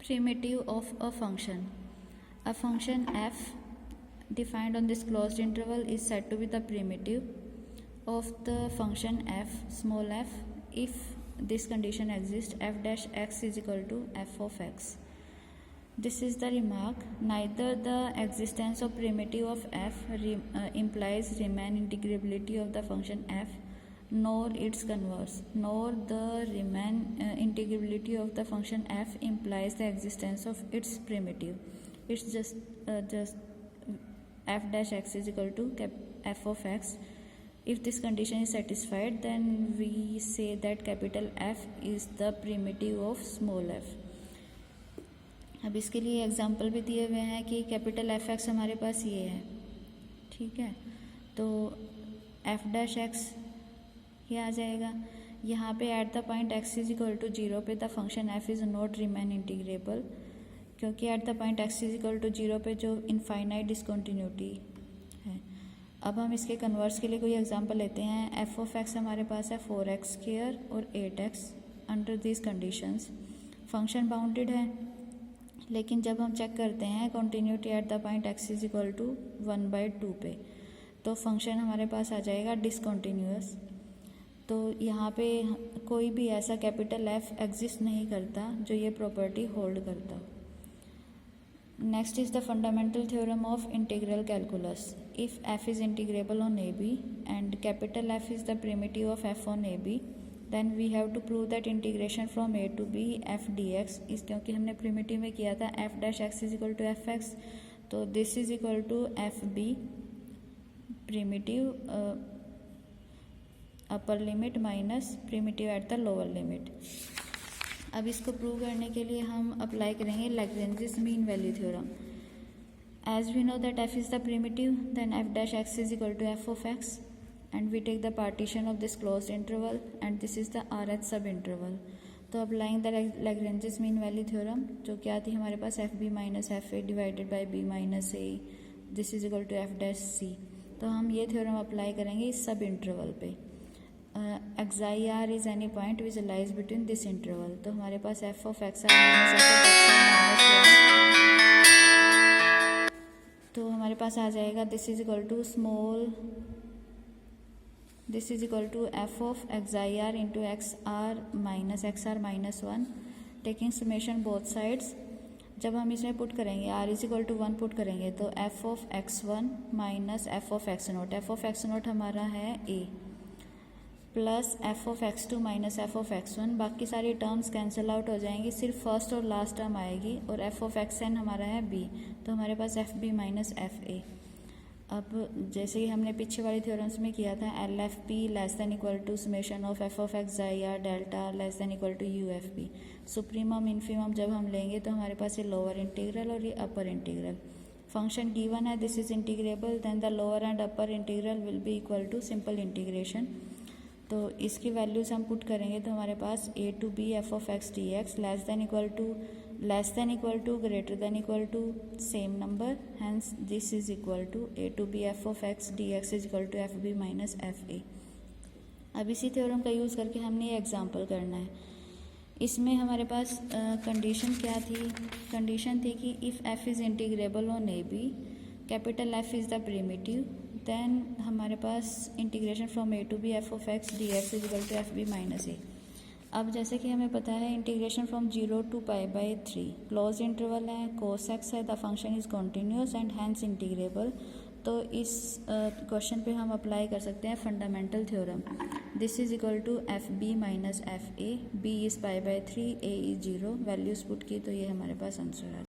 Primitive of a function. A function f defined on this closed interval is said to be the primitive of the function f, small f, if this condition exists, f dash x is equal to f of x. This is the remark: neither the existence of primitive of f implies Riemann integrability of the function f, nor its converse, nor the Riemann integrability of the function f implies the existence of its primitive. It's just f dash x is equal to f of x. If this condition is satisfied, then we say that capital F is the primitive of small f. अब इसके लिए example भी दिए हुए हैं कि capital F x हमारे पास ये है, ठीक है, तो एफ डैश एक्स ये आ जाएगा। यहाँ पे at the point x is equal to 0 पे the function f is not Riemann integrable, क्योंकि at the point x is equal to 0 पे जो इनफाइनाइट डिसकंटिन्यूटी है। अब हम इसके कन्वर्स के लिए कोई एग्जांपल लेते हैं। एफ ऑफ एक्स हमारे पास है 4x² और 8x under this conditions. Function bounded है, लेकिन जब हम चेक करते हैं continuity at the point x is equal to 1/2 पे, तो फंक्शन हमारे पास आ जाएगा डिसकंटिन्यूअस। तो यहाँ पे कोई भी ऐसा कैपिटल एफ एग्जिस्ट नहीं करता जो ये प्रॉपर्टी होल्ड करता। Next is the fundamental theorem of integral calculus. If f is integrable on AB and capital F is the primitive of f on AB, then we have to prove that integration from a to b f dx is, क्योंकि हमने primitive में किया था f dash x is equal to f x, तो this is equal to f b primitive upper limit minus primitive at the lower limit. अब इसको prove करने के लिए हम अप्लाई करेंगे Lagrange's mean value theorem. As we know that f is the primitive, then f dash x is equal to f of x, and we take the partition of this closed interval and this is the rth sub interval. तो applying the Lagrange's mean value theorem, जो क्या थी हमारे पास f b minus f a divided by b minus a, this is equal to f dash C. तो हम ये theorem apply करेंगे इस सब इंटरवल पे। xi r is any point which lies between this interval. तो हमारे पास f of x r minus f of x r minus 1, तो हमारे पास आ जाएगा this is equal to small, this is equal to f of xi r into x r minus 1, taking summation both sides. जब हम इसमें put करेंगे r is equal to 1 put करेंगे तो f of x1 minus f of x0, f of x0 हमारा है a, plus F of x2 minus F of x1, बाकी सारी टर्म्स कैंसिल आउट हो जाएंगी, सिर्फ फर्स्ट और लास्ट टर्म आएगी, और एफ ऑफ xn हमारा है b, तो हमारे पास f b minus f a. अब जैसे कि हमने पीछे वाली थ्योरम्स में किया था, L F P less than equal to summation of F of X I R delta less than equal to U F P. Supremum infimum जब हम लेंगे तो हमारे पास ये लोअर इंटीग्रल और ये अपर इंटीग्रल। फंक्शन गिवन है, this is integrable, then the lower and upper integral will be equal to simple integration. तो इसकी वैल्यूज हम पुट करेंगे तो हमारे पास a to b f of x d x less than equal to greater than equal to same number, hence this is equal to a to b f of x d x is equal to f b minus f a. अब इसी theorem का use करके हमने ये example करना है। इसमें हमारे पास कंडीशन क्या थी? कंडीशन थी कि if f is integrable on a b, capital F is the primitive, then हमारे पास integration from a to b f of x d x is equal to f b minus a. अब जैसे कि हमें पता है integration from 0 to π/3 close interval है, cos x है, the function is continuous and hence integrable. तो इस क्वेश्चन पे हम अप्लाई कर सकते हैं fundamental theorem. This is equal to f b minus f a, b is π/3, a is 0, values put की तो ये हमारे पास आंसर है।